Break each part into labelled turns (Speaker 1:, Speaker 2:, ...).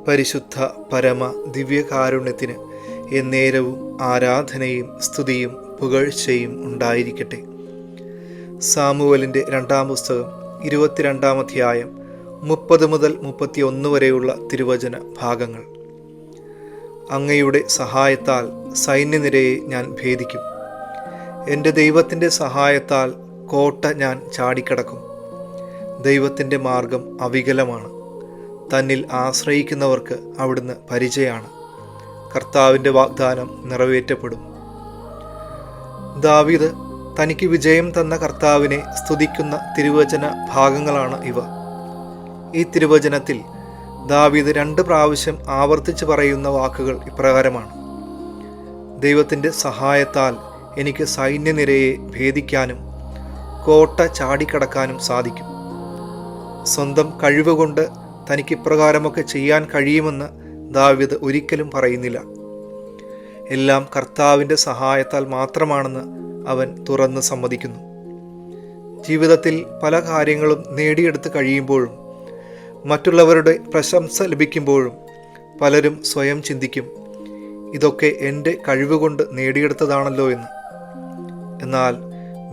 Speaker 1: പരിശുദ്ധ പരമ ദിവ്യകാരുണ്യത്തിന് എന്നേരവും ആരാധനയും സ്തുതിയും പുകഴ്ചയും ഉണ്ടായിരിക്കട്ടെ. സാമുവേലിൻ്റെ 2-ാം പുസ്തകം 22-ാം അധ്യായം 30 മുതൽ 31 വരെയുള്ള തിരുവചന ഭാഗങ്ങൾ. അങ്ങയുടെ സഹായത്താൽ സൈന്യനിരയെ ഞാൻ ഭേദിക്കും. എൻ്റെ ദൈവത്തിൻ്റെ സഹായത്താൽ കോട്ട ഞാൻ ചാടിക്കടക്കും. ദൈവത്തിൻ്റെ മാർഗം അവികലമാണ്. തന്നിൽ ആശ്രയിക്കുന്നവർക്ക് അവിടുന്ന് പരിചയമാണ്. കർത്താവിൻ്റെ വാഗ്ദാനം നിറവേറ്റപ്പെടും. ദാവീദ് തനിക്ക് വിജയം തന്ന കർത്താവിനെ സ്തുതിക്കുന്ന തിരുവചന ഭാഗങ്ങളാണ് ഇവ. ഈ തിരുവചനത്തിൽ ദാവീദ് 2 പ്രാവശ്യം ആവർത്തിച്ച് പറയുന്ന വാക്കുകൾ ഇപ്രകാരമാണ്: ദൈവത്തിൻ്റെ സഹായത്താൽ എനിക്ക് സൈന്യനിരയെ ഭേദിക്കാനും കോട്ട ചാടിക്കടക്കാനും സാധിക്കും. സ്വന്തം കഴിവുകൊണ്ട് തനിക്ക് ഇപ്രകാരമൊക്കെ ചെയ്യാൻ കഴിയുമെന്ന് ദാവീദ് ഒരിക്കലും പറയുന്നില്ല. എല്ലാം കർത്താവിൻ്റെ സഹായത്താൽ മാത്രമാണെന്ന് അവൻ തുറന്ന് സമ്മതിക്കുന്നു. ജീവിതത്തിൽ പല കാര്യങ്ങളും നേടിയെടുത്ത് കഴിയുമ്പോഴും മറ്റുള്ളവരുടെ പ്രശംസ ലഭിക്കുമ്പോഴും പലരും സ്വയം ചിന്തിക്കും, ഇതൊക്കെ എൻ്റെ കഴിവുകൊണ്ട് നേടിയെടുത്തതാണല്ലോ എന്ന്. എന്നാൽ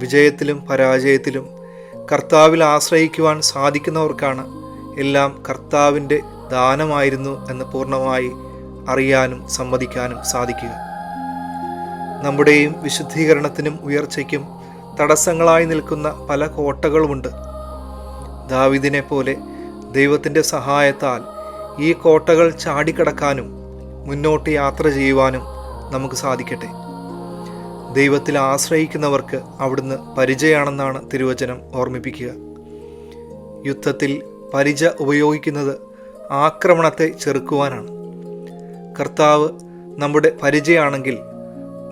Speaker 1: വിജയത്തിലും പരാജയത്തിലും കർത്താവിൽ ആശ്രയിക്കുവാൻ സാധിക്കുന്നവർക്കാണ് എല്ലാം കർത്താവിൻ്റെ ദാനമായിരുന്നു എന്ന് പൂർണ്ണമായി അറിയാനും സമ്മതിക്കാനും സാധിക്കുക. നമ്മുടെയും വിശുദ്ധീകരണത്തിനും ഉയർച്ചയ്ക്കും തടസ്സങ്ങളായി നിൽക്കുന്ന പല കോട്ടകളുമുണ്ട്. ദാവീദിനെ പോലെ ദൈവത്തിൻ്റെ സഹായത്താൽ ഈ കോട്ടകൾ ചാടിക്കടക്കാനും മുന്നോട്ട് യാത്ര ചെയ്യുവാനും നമുക്ക് സാധിക്കട്ടെ. ദൈവത്തിൽ ആശ്രയിക്കുന്നവർക്ക് അവിടുന്ന് പരിചയമാണെന്നാണ് തിരുവചനം ഓർമ്മിപ്പിക്കുക. യുദ്ധത്തിൽ പരിച ഉപയോഗിക്കുന്നത് ആക്രമണത്തെ ചെറുക്കുവാനാണ്. കർത്താവ് നമ്മുടെ പരിചയമാണെങ്കിൽ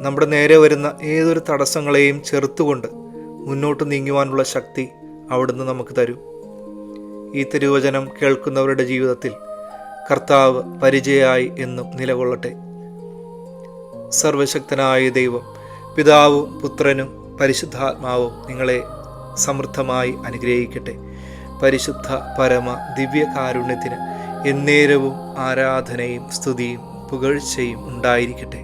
Speaker 1: നമ്മുടെ നേരെ വരുന്ന ഏതൊരു തടസ്സങ്ങളെയും ചെറുത്തുകൊണ്ട് മുന്നോട്ട് നീങ്ങുവാനുള്ള ശക്തി അവിടുന്ന് നമുക്ക് തരും. ഈ തിരുവചനം കേൾക്കുന്നവരുടെ ജീവിതത്തിൽ കർത്താവ് പരിചയമായി എന്നും നിലകൊള്ളട്ടെ. സർവശക്തനായ ദൈവം, പിതാവും പുത്രനും പരിശുദ്ധാത്മാവും നിങ്ങളെ സമൃദ്ധമായി അനുഗ്രഹിക്കട്ടെ. പരിശുദ്ധ പരമ ദിവ്യകാരുണ്യത്തിന് എന്നേരവും ആരാധനയും സ്തുതിയും പുകഴ്ചയും ഉണ്ടായിരിക്കട്ടെ.